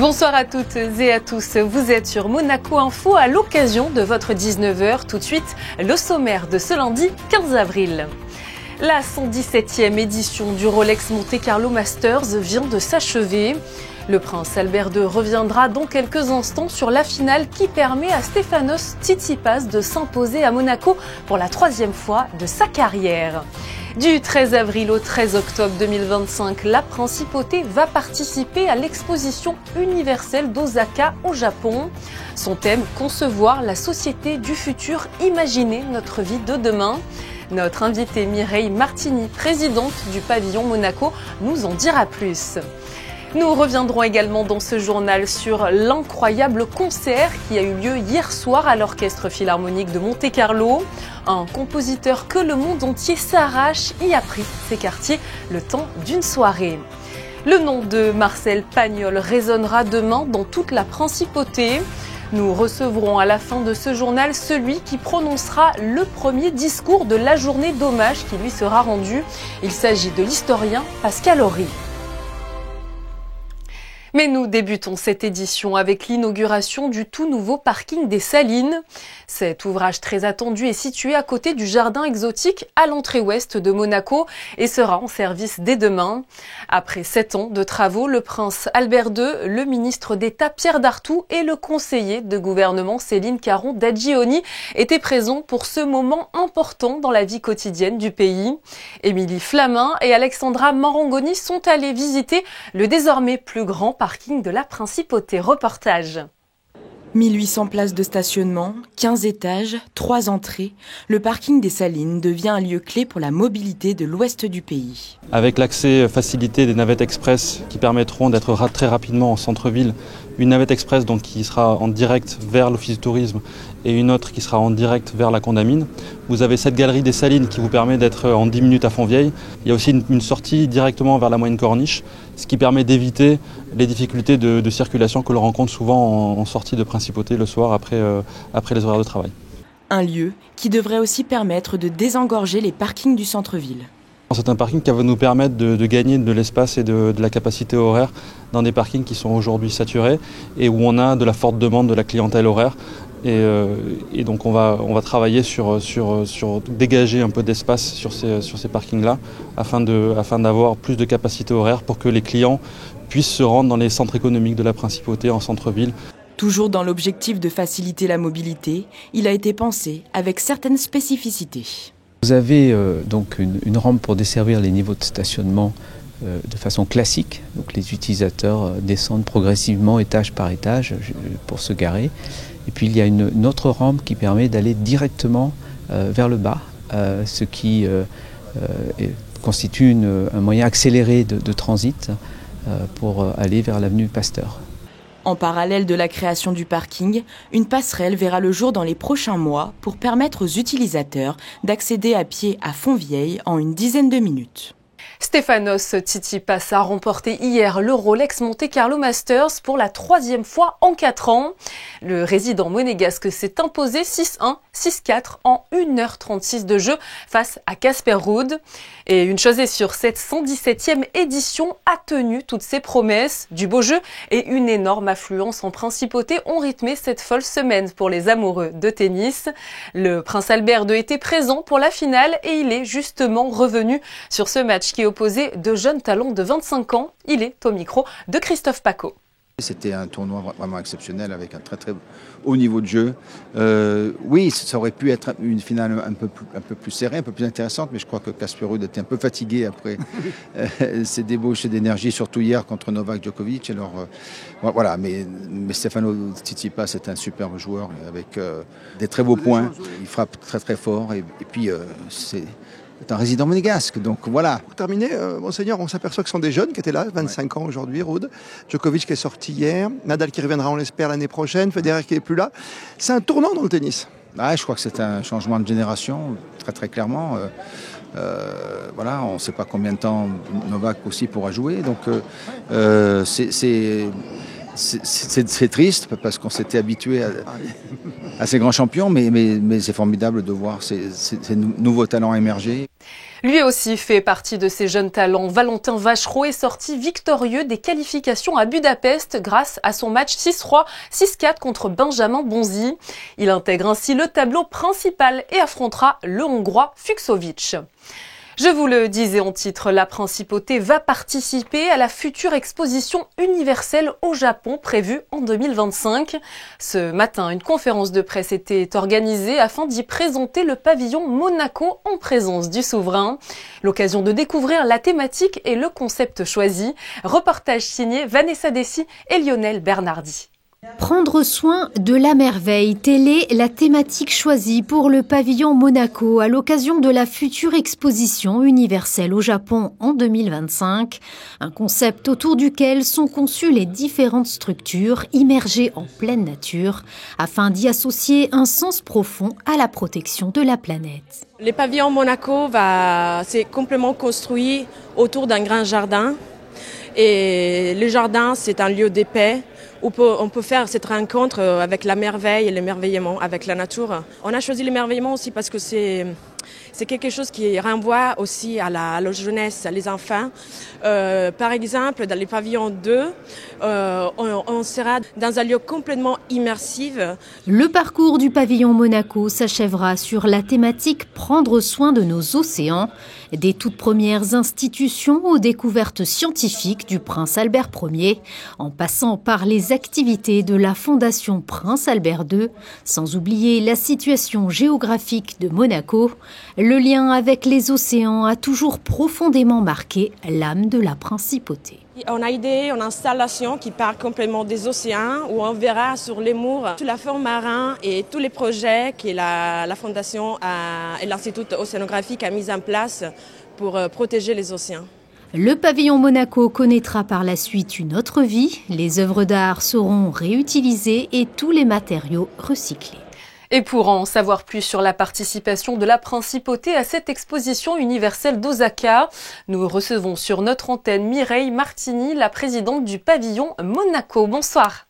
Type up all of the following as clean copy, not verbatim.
Bonsoir à toutes et à tous, vous êtes sur Monaco Info à l'occasion de votre 19h. Tout de suite, le sommaire de ce lundi 15 avril. La 117e édition du Rolex Monte Carlo Masters vient de s'achever. Le prince Albert II reviendra dans quelques instants sur la finale qui permet à Stefanos Tsitsipas de s'imposer à Monaco pour la 3e fois de sa carrière. Du 13 avril au 13 octobre 2025, la principauté va participer à l'exposition universelle d'Osaka au Japon. Son thème, concevoir la société du futur, imaginer notre vie de demain. Notre invitée Mireille Martini, présidente du pavillon Monaco, nous en dira plus. Nous reviendrons également dans ce journal sur l'incroyable concert qui a eu lieu hier soir à l'Orchestre Philharmonique de Monte-Carlo. Un compositeur que le monde entier s'arrache y a pris ses quartiers le temps d'une soirée. Le nom de Marcel Pagnol résonnera demain dans toute la principauté. Nous recevrons à la fin de ce journal celui qui prononcera le premier discours de la journée d'hommage qui lui sera rendu. Il s'agit de l'historien Pascal Horry. Mais nous débutons cette édition avec l'inauguration du tout nouveau parking des Salines. Cet ouvrage très attendu est situé à côté du jardin exotique à l'entrée ouest de Monaco et sera en service dès demain. Après 7 ans de travaux, le prince Albert II, le ministre d'État Pierre Dartout et le conseiller de gouvernement Céline Caron d'Aggioni étaient présents pour ce moment important dans la vie quotidienne du pays. Émilie Flamin et Alexandra Marangoni sont allées visiter le désormais plus grand parking de la principauté. Reportage. 1800 places de stationnement, 15 étages, 3 entrées, le parking des Salines devient un lieu clé pour la mobilité de l'ouest du pays. Avec l'accès facilité des navettes express qui permettront d'être très rapidement en centre-ville, une navette express donc qui sera en direct vers l'office du tourisme et une autre qui sera en direct vers la Condamine. Vous avez cette galerie des Salines qui vous permet d'être en 10 minutes à Fontvieille. Il y a aussi une sortie directement vers la Moyenne Corniche, ce qui permet d'éviter les difficultés de circulation que l'on rencontre souvent en sortie de principauté le soir après les horaires de travail. Un lieu qui devrait aussi permettre de désengorger les parkings du centre-ville. C'est un parking qui va nous permettre de gagner de l'espace et de la capacité horaire dans des parkings qui sont aujourd'hui saturés et où on a de la forte demande de la clientèle horaire. Et donc on va travailler sur dégager un peu d'espace sur ces parkings-là afin d'avoir plus de capacité horaire pour que les clients puissent se rendre dans les centres économiques de la principauté en centre-ville. Toujours dans l'objectif de faciliter la mobilité, il a été pensé avec certaines spécificités. Vous avez donc une rampe pour desservir les niveaux de stationnement de façon classique. Donc les utilisateurs descendent progressivement étage par étage pour se garer. Et puis il y a une autre rampe qui permet d'aller directement vers le bas, ce qui constitue un moyen accéléré de transit pour aller vers l'avenue Pasteur. En parallèle de la création du parking, une passerelle verra le jour dans les prochains mois pour permettre aux utilisateurs d'accéder à pied à Fontvieille en une dizaine de minutes. Stefanos Tsitsipas a remporté hier le Rolex Monte Carlo Masters pour la 3e fois en 4 ans. Le résident monégasque s'est imposé 6-1, 6-4 en 1h36 de jeu face à Casper Ruud. Et une chose est sûre, cette 117e édition a tenu toutes ses promesses. Du beau jeu et une énorme affluence en principauté ont rythmé cette folle semaine pour les amoureux de tennis. Le prince Albert II était présent pour la finale et il est justement revenu sur ce match qui opposait deux jeunes talents de 25 ans. Il est au micro de Christophe Paco. C'était un tournoi vraiment exceptionnel avec un très très haut niveau de jeu. Oui, ça aurait pu être une finale un peu plus serrée, un peu plus intéressante, mais je crois que Casper Ruud était un peu fatigué après ses débauches d'énergie, surtout hier contre Novak Djokovic. Alors voilà, mais Stefanos Tsitsipas c'est un superbe joueur avec des très beaux points. Il frappe très très fort et puis c'est un résident monégasque, donc voilà. Pour terminer, Monseigneur, on s'aperçoit que ce sont des jeunes qui étaient là, 25 ans aujourd'hui, Ruud. Djokovic qui est sorti hier, Nadal qui reviendra, on l'espère, l'année prochaine, Federer qui n'est plus là. C'est un tournant dans le tennis. Ah, je crois que c'est un changement de génération, très très clairement. Voilà, on ne sait pas combien de temps Novak aussi pourra jouer, donc c'est triste parce qu'on s'était habitué à ces grands champions, mais c'est formidable de voir ces nouveaux talents émerger. Lui aussi fait partie de ces jeunes talents. Valentin Vachereau est sorti victorieux des qualifications à Budapest grâce à son match 6-3, 6-4 contre Benjamin Bonzi. Il intègre ainsi le tableau principal et affrontera le Hongrois Fucsovics. Je vous le disais en titre, la Principauté va participer à la future exposition universelle au Japon prévue en 2025. Ce matin, une conférence de presse était organisée afin d'y présenter le pavillon Monaco en présence du souverain. L'occasion de découvrir la thématique et le concept choisi. Reportage signé Vanessa Dessy et Lionel Bernardi. Prendre soin de la merveille, telle est la thématique choisie pour le pavillon Monaco à l'occasion de la future exposition universelle au Japon en 2025. Un concept autour duquel sont conçues les différentes structures immergées en pleine nature afin d'y associer un sens profond à la protection de la planète. Le pavillon Monaco c'est complètement construit autour d'un grand jardin. Et le jardin, c'est un lieu de paix où on peut faire cette rencontre avec la merveille et l'émerveillement, avec la nature. On a choisi l'émerveillement aussi parce que c'est quelque chose qui renvoie aussi à la jeunesse, les enfants. Par exemple, dans les pavillons 2, on sera dans un lieu complètement immersif. Le parcours du pavillon Monaco s'achèvera sur la thématique « Prendre soin de nos océans », des toutes premières institutions aux découvertes scientifiques du prince Albert Ier, en passant par les activités de la Fondation Prince Albert II, sans oublier la situation géographique de Monaco. Le lien avec les océans a toujours profondément marqué l'âme de la principauté. On a une installation qui parle complètement des océans où on verra sur les murs toute la faune marine et tous les projets que la Fondation et l'Institut océanographique a mis en place pour protéger les océans. Le pavillon Monaco connaîtra par la suite une autre vie. Les œuvres d'art seront réutilisées et tous les matériaux recyclés. Et pour en savoir plus sur la participation de la Principauté à cette exposition universelle d'Osaka, nous recevons sur notre antenne Mireille Martini, la présidente du pavillon Monaco. Bonsoir.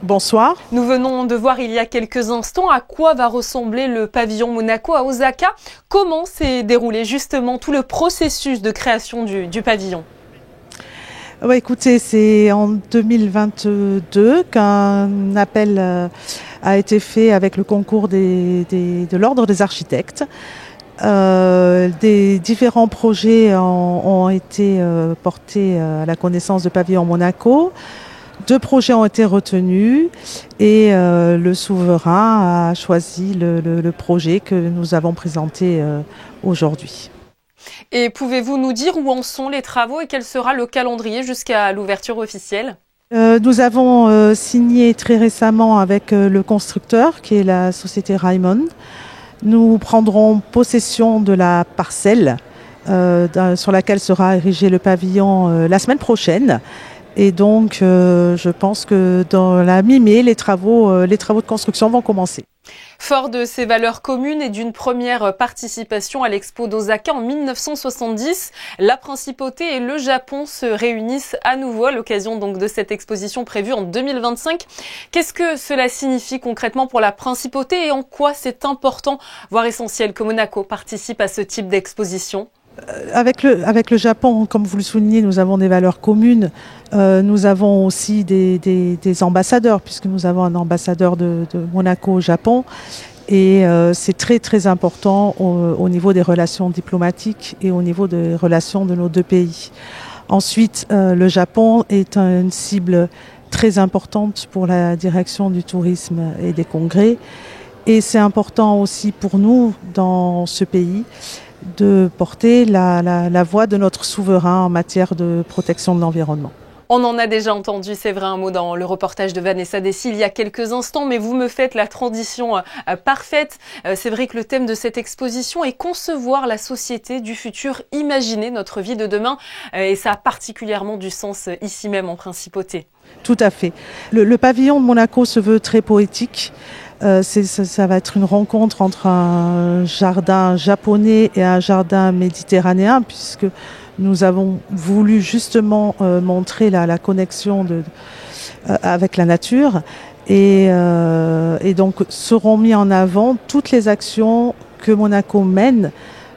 Bonsoir. Nous venons de voir il y a quelques instants à quoi va ressembler le pavillon Monaco à Osaka. Comment s'est déroulé justement tout le processus de création du pavillon ? Ouais, écoutez, c'est en 2022 qu'un appel a été fait avec le concours de l'Ordre des architectes. Des différents projets ont été portés à la connaissance de Pavillon Monaco. 2 projets ont été retenus et le souverain a choisi le projet que nous avons présenté aujourd'hui. Et pouvez-vous nous dire où en sont les travaux et quel sera le calendrier jusqu'à l'ouverture officielle ? Nous avons signé très récemment avec le constructeur qui est la société Raymond. Nous prendrons possession de la parcelle sur laquelle sera érigé le pavillon la semaine prochaine. Et donc, je pense que dans la mi-mai, les travaux de construction vont commencer. Fort de ces valeurs communes et d'une première participation à l'Expo d'Osaka en 1970, la Principauté et le Japon se réunissent à nouveau à l'occasion donc de cette exposition prévue en 2025. Qu'est-ce que cela signifie concrètement pour la Principauté et en quoi c'est important, voire essentiel, que Monaco participe à ce type d'exposition ? Avec le Japon, comme vous le soulignez, nous avons des valeurs communes. Nous avons aussi des ambassadeurs, puisque nous avons un ambassadeur de Monaco au Japon. Et c'est très très important au niveau des relations diplomatiques et au niveau des relations de nos 2 pays. Ensuite, le Japon est une cible très importante pour la direction du tourisme et des congrès. Et c'est important aussi pour nous, dans ce pays, de porter la voix de notre souverain en matière de protection de l'environnement. On en a déjà entendu, c'est vrai, un mot dans le reportage de Vanessa Dessy il y a quelques instants, mais vous me faites la transition parfaite. C'est vrai que le thème de cette exposition est concevoir la société du futur, imaginer notre vie de demain, et ça a particulièrement du sens ici même en Principauté. Tout à fait. Le pavillon de Monaco se veut très poétique. Ça va être une rencontre entre un jardin japonais et un jardin méditerranéen, puisque nous avons voulu justement montrer la connexion avec la nature. Et donc seront mis en avant toutes les actions que Monaco mène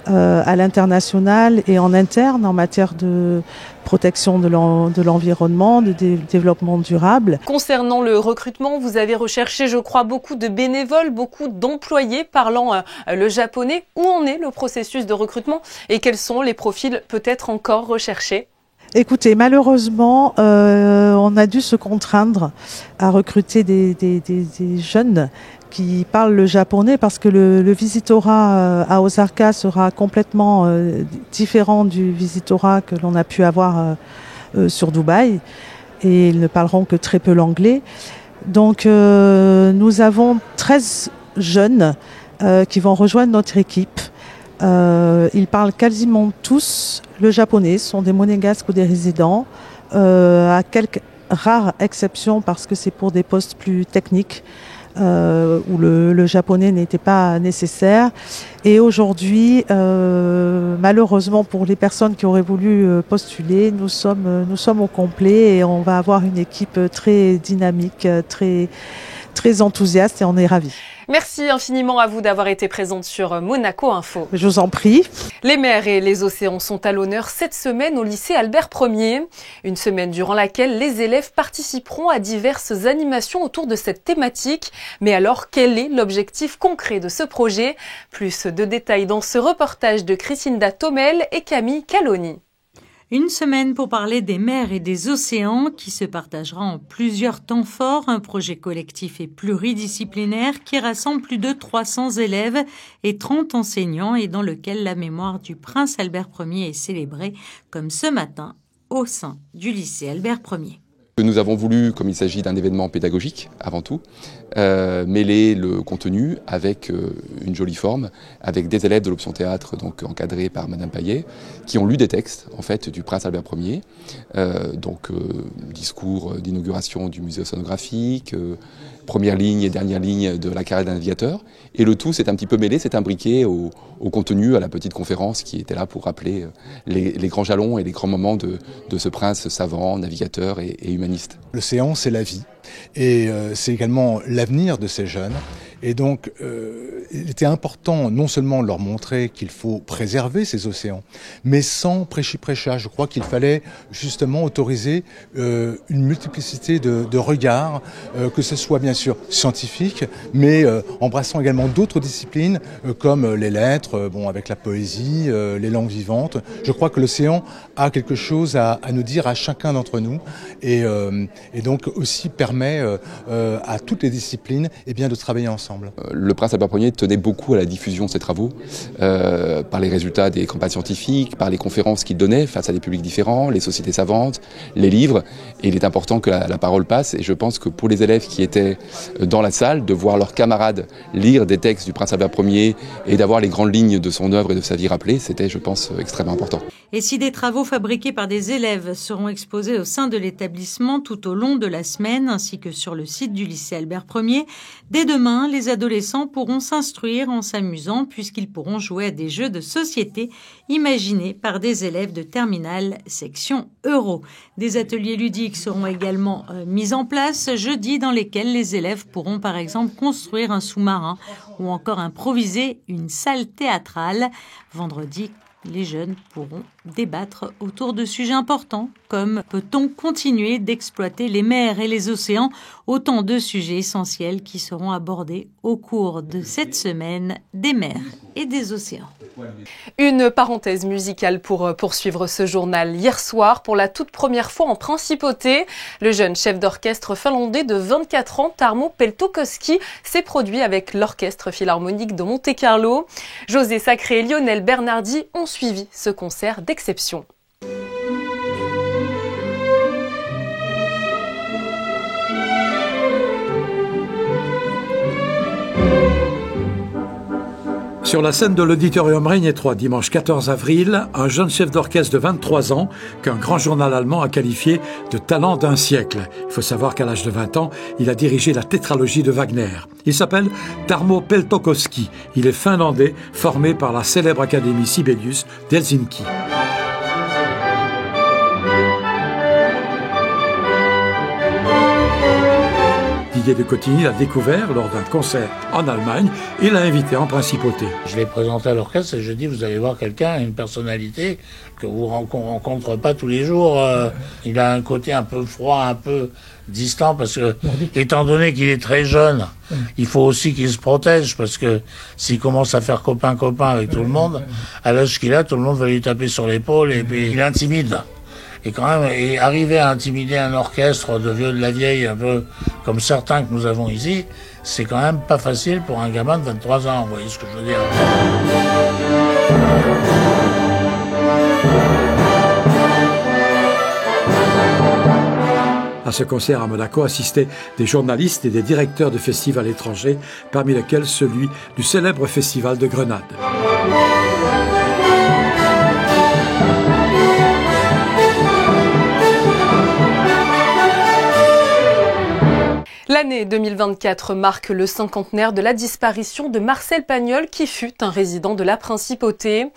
à l'international et en interne en matière de protection de l'environnement, de développement durable. Concernant le recrutement, vous avez recherché, je crois, beaucoup de bénévoles, beaucoup d'employés parlant le japonais. Où en est le processus de recrutement et quels sont les profils peut-être encore recherchés ? Écoutez, malheureusement, on a dû se contraindre à recruter des jeunes qui parlent le japonais parce que le visitorat à Osaka sera complètement différent du visitorat que l'on a pu avoir sur Dubaï et ils ne parleront que très peu l'anglais. Donc nous avons 13 jeunes qui vont rejoindre notre équipe. Ils parlent quasiment tous le japonais, ce sont des monégasques ou des résidents, à quelques rares exceptions parce que c'est pour des postes plus techniques où le japonais n'était pas nécessaire. Et aujourd'hui, malheureusement pour les personnes qui auraient voulu postuler, nous sommes au complet et on va avoir une équipe très dynamique, très enthousiaste et on est ravis. Merci infiniment à vous d'avoir été présente sur Monaco Info. Je vous en prie. Les mers et les océans sont à l'honneur cette semaine au lycée Albert Ier. Une semaine durant laquelle les élèves participeront à diverses animations autour de cette thématique. Mais alors, quel est l'objectif concret de ce projet ? Plus de détails dans ce reportage de Christinda Thomel et Camille Caloni. Une semaine pour parler des mers et des océans qui se partagera en plusieurs temps forts, un projet collectif et pluridisciplinaire qui rassemble plus de 300 élèves et 30 enseignants et dans lequel la mémoire du prince Albert Ier est célébrée, comme ce matin au sein du lycée Albert Ier. Nous avons voulu, comme il s'agit d'un événement pédagogique avant tout, mêler le contenu avec une jolie forme, avec des élèves de l'option théâtre, donc encadrés par Madame Payet, qui ont lu des textes en fait du prince Albert Ier, discours d'inauguration du musée océanographique, première ligne et dernière ligne de la carrière d'un navigateur, et le tout s'est un petit peu mêlé, s'est imbriqué au contenu, à la petite conférence qui était là pour rappeler les grands jalons et les grands moments de ce prince savant, navigateur et humaniste. L'océan, c'est la vie, et c'est également l'avenir de ces jeunes. Et donc, il était important non seulement de leur montrer qu'il faut préserver ces océans, mais sans prêchi-prêcha. Je crois qu'il fallait justement autoriser une multiplicité de regards, que ce soit bien sûr scientifique, mais embrassant également d'autres disciplines comme les lettres, avec la poésie, les langues vivantes. Je crois que l'océan a quelque chose à nous dire à chacun d'entre nous et donc aussi permet à toutes les disciplines de travailler ensemble. Le prince Albert Ier tenait beaucoup à la diffusion de ses travaux, par les résultats des campagnes scientifiques, par les conférences qu'il donnait face à des publics différents, les sociétés savantes, les livres. Et il est important que la parole passe. Et je pense que pour les élèves qui étaient dans la salle, de voir leurs camarades lire des textes du prince Albert Ier et d'avoir les grandes lignes de son œuvre et de sa vie rappelées, c'était, je pense, extrêmement important. Et si des travaux fabriqués par des élèves seront exposés au sein de l'établissement tout au long de la semaine, ainsi que sur le site du lycée Albert Ier, dès demain, les adolescents pourront s'instruire en s'amusant puisqu'ils pourront jouer à des jeux de société imaginés par des élèves de terminale section Euro. Des ateliers ludiques seront également mis en place jeudi dans lesquels les élèves pourront par exemple construire un sous-marin ou encore improviser une salle théâtrale. Vendredi, les jeunes pourront débattre autour de sujets importants comme peut-on continuer d'exploiter les mers et les océans, autant de sujets essentiels qui seront abordés au cours de cette semaine des mers et des océans. Une parenthèse musicale pour poursuivre ce journal. Hier soir, pour la toute première fois en principauté, le jeune chef d'orchestre finlandais de 24 ans, Tarmo Peltokoski, s'est produit avec l'Orchestre Philharmonique de Monte-Carlo. José Sacré et Lionel Bernardi ont suivi ce concert d'exception. Sur la scène de l'Auditorium Règne étroit, dimanche 14 avril, un jeune chef d'orchestre de 23 ans qu'un grand journal allemand a qualifié de talent d'un siècle. Il faut savoir qu'à l'âge de 20 ans, il a dirigé la tétralogie de Wagner. Il s'appelle Tarmo Peltokoski. Il est finlandais, formé par la célèbre académie Sibelius d'Helsinki. Olivier de Cotigny l'a découvert lors d'un concert en Allemagne et l'a invité en principauté. Je l'ai présenté à l'orchestre et je dis, vous allez voir quelqu'un, une personnalité que vous rencontrez pas tous les jours. Il a un côté un peu froid, un peu distant, parce que, étant donné qu'il est très jeune, il faut aussi qu'il se protège, parce que s'il commence à faire copain-copain avec tout le monde, à l'âge qu'il a, tout le monde va lui taper sur l'épaule et puis il intimide. Et quand même, et arriver à intimider un orchestre de vieux de la vieille, un peu comme certains que nous avons ici, c'est quand même pas facile pour un gamin de 23 ans, vous voyez ce que je veux dire. À ce concert à Monaco assistaient des journalistes et des directeurs de festivals étrangers, parmi lesquels celui du célèbre festival de Grenade. L'année 2024 marque le cinquantenaire de la disparition de Marcel Pagnol, qui fut un résident de la principauté.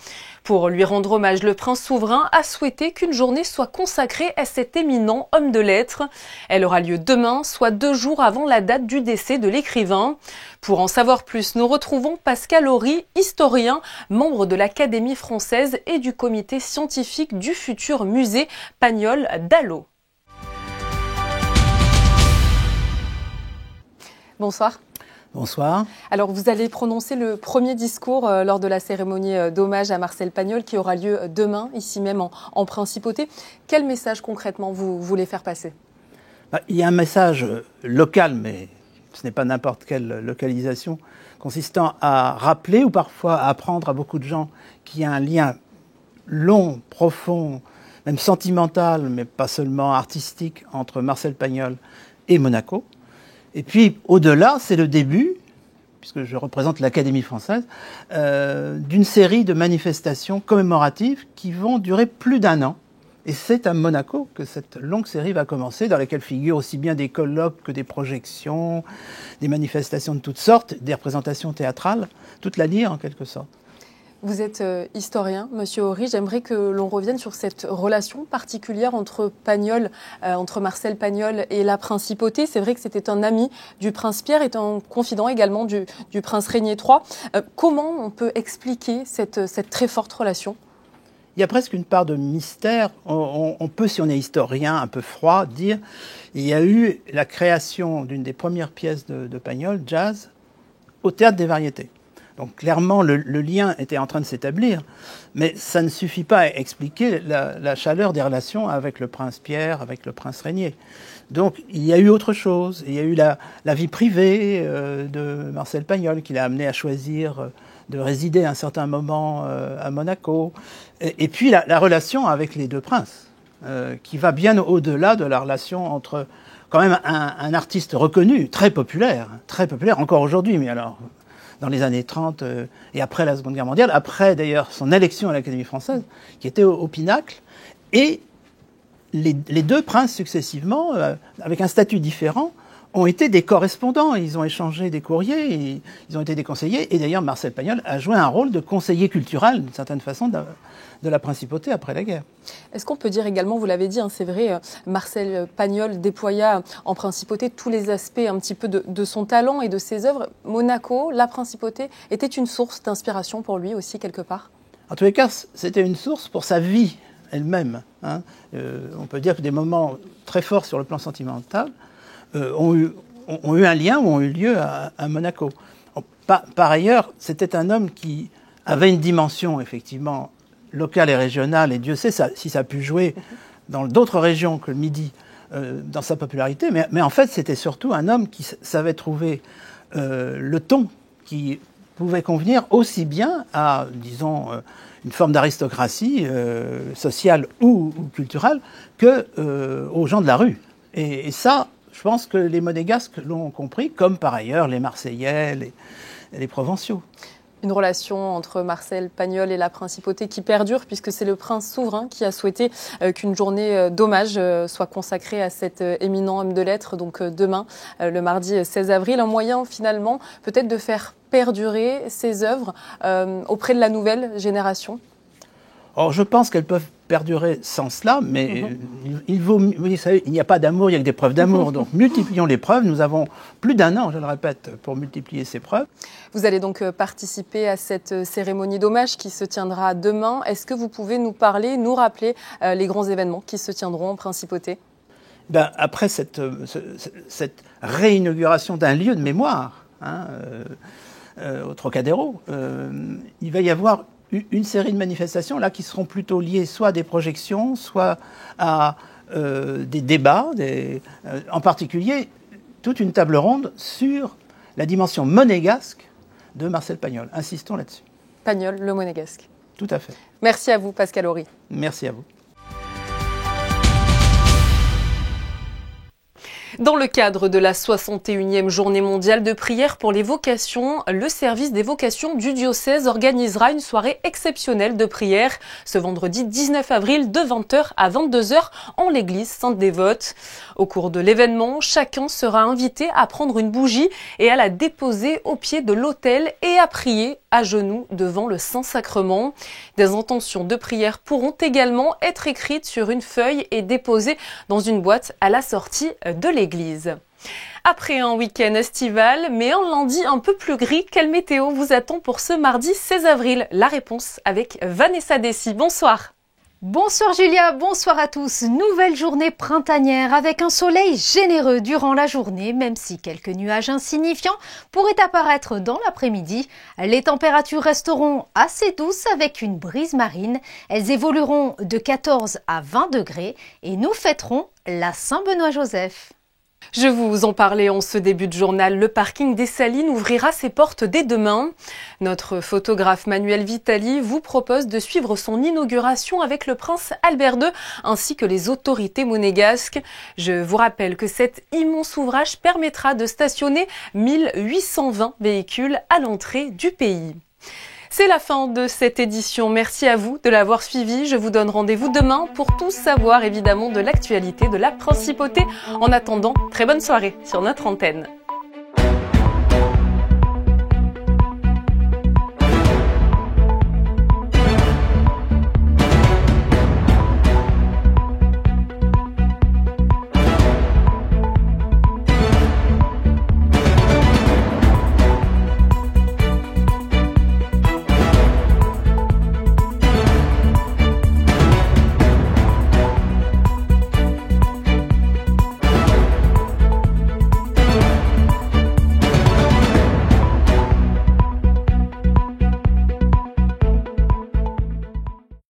Pour lui rendre hommage, le prince souverain a souhaité qu'une journée soit consacrée à cet éminent homme de lettres. Elle aura lieu demain, soit 2 jours avant la date du décès de l'écrivain. Pour en savoir plus, nous retrouvons Pascal Horry, historien, membre de l'Académie française et du comité scientifique du futur musée Pagnol d'Allo. Bonsoir. Bonsoir. Alors, vous allez prononcer le premier discours lors de la cérémonie d'hommage à Marcel Pagnol qui aura lieu demain, ici même en Principauté. Quel message concrètement vous voulez faire passer ? Il y a un message local, mais ce n'est pas n'importe quelle localisation, consistant à rappeler ou parfois à apprendre à beaucoup de gens qu'il y a un lien long, profond, même sentimental, mais pas seulement artistique, entre Marcel Pagnol et Monaco. Et puis, au-delà, c'est le début, puisque je représente l'Académie française, d'une série de manifestations commémoratives qui vont durer plus d'1 an. Et c'est à Monaco que cette longue série va commencer, dans laquelle figurent aussi bien des colloques que des projections, des manifestations de toutes sortes, des représentations théâtrales, toute l'année en quelque sorte. Vous êtes historien, Monsieur Horry. J'aimerais que l'on revienne sur cette relation particulière entre Marcel Pagnol et la principauté. C'est vrai que c'était un ami du prince Pierre et un confident également du prince Régnier III. Comment on peut expliquer cette très forte relation ? Il y a presque une part de mystère. On peut, si on est historien un peu froid, dire il y a eu la création d'une des premières pièces de Pagnol, Jazz, au Théâtre des Variétés. Donc clairement, le lien était en train de s'établir, mais ça ne suffit pas à expliquer la chaleur des relations avec le prince Pierre, avec le prince Régnier. Donc il y a eu autre chose. Il y a eu la vie privée de Marcel Pagnol, qui l'a amené à choisir de résider à un certain moment à Monaco. Et puis la relation avec les deux princes, qui va bien au-delà de la relation entre quand même un artiste reconnu, très populaire encore aujourd'hui, mais alors dans les années 30 et après la Seconde Guerre mondiale, après d'ailleurs son élection à l'Académie française, qui était au pinacle, et les deux princes successivement, avec un statut différent, ont été des correspondants. Ils ont échangé des courriers, ils ont été des conseillers, et d'ailleurs Marcel Pagnol a joué un rôle de conseiller culturel, d'une certaine façon, de la principauté après la guerre. Est-ce qu'on peut dire également, vous l'avez dit, c'est vrai, Marcel Pagnol déploya en principauté tous les aspects un petit peu de son talent et de ses œuvres. Monaco, la principauté, était une source d'inspiration pour lui aussi quelque part ? En tous les cas, c'était une source pour sa vie elle-même. On peut dire que des moments très forts sur le plan sentimental ont eu un lien ou ont eu lieu à Monaco. Par ailleurs, c'était un homme qui avait une dimension effectivement locale et régionale, et Dieu sait si ça a pu jouer dans d'autres régions que le Midi dans sa popularité, mais en fait c'était surtout un homme qui savait trouver le ton qui pouvait convenir aussi bien à, disons, une forme d'aristocratie sociale ou culturelle que aux gens de la rue. Et ça, je pense que les Monégasques l'ont compris, comme par ailleurs les Marseillais, les Provençaux. Une relation entre Marcel Pagnol et la principauté qui perdure, puisque c'est le prince souverain qui a souhaité qu'une journée d'hommage soit consacrée à cet éminent homme de lettres, donc demain, le mardi 16 avril. Un moyen finalement peut-être de faire perdurer ses œuvres auprès de la nouvelle génération ? Or, je pense qu'elles peuvent perdurer sans cela, mais vous savez, il n'y a pas d'amour, il n'y a que des preuves d'amour. Donc multiplions les preuves. Nous avons plus d'1 an, je le répète, pour multiplier ces preuves. Vous allez donc participer à cette cérémonie d'hommage qui se tiendra demain. Est-ce que vous pouvez nous parler, nous rappeler les grands événements qui se tiendront en principauté ? Après cette réinauguration d'un lieu de mémoire, au Trocadéro, il va y avoir une série de manifestations là qui seront plutôt liées soit à des projections, soit à des débats, en particulier toute une table ronde sur la dimension monégasque de Marcel Pagnol. Insistons là-dessus. Pagnol, le monégasque. Tout à fait. Merci à vous, Pascal Horry. Merci à vous. Dans le cadre de la 61e journée mondiale de prière pour les vocations, le service des vocations du diocèse organisera une soirée exceptionnelle de prière ce vendredi 19 avril de 20h à 22h en l'église Sainte-Dévote. Au cours de l'événement, chacun sera invité à prendre une bougie et à la déposer au pied de l'autel et à prier à genoux devant le Saint-Sacrement. Des intentions de prière pourront également être écrites sur une feuille et déposées dans une boîte à la sortie de l'église. Après un week-end estival, mais un lundi un peu plus gris, quelle météo vous attend pour ce mardi 16 avril? La réponse avec Vanessa Dessy. Bonsoir. Bonsoir Julia, bonsoir à tous. Nouvelle journée printanière avec un soleil généreux durant la journée, même si quelques nuages insignifiants pourraient apparaître dans l'après-midi. Les températures resteront assez douces avec une brise marine. Elles évolueront de 14 à 20 degrés et nous fêterons la Saint-Benoît-Joseph. Je vous en parlais en ce début de journal, le parking des Salines ouvrira ses portes dès demain. Notre photographe Manuel Vitali vous propose de suivre son inauguration avec le prince Albert II ainsi que les autorités monégasques. Je vous rappelle que cet immense ouvrage permettra de stationner 1820 véhicules à l'entrée du pays. C'est la fin de cette édition. Merci à vous de l'avoir suivi. Je vous donne rendez-vous demain pour tout savoir évidemment de l'actualité de la principauté. En attendant, très bonne soirée sur notre antenne.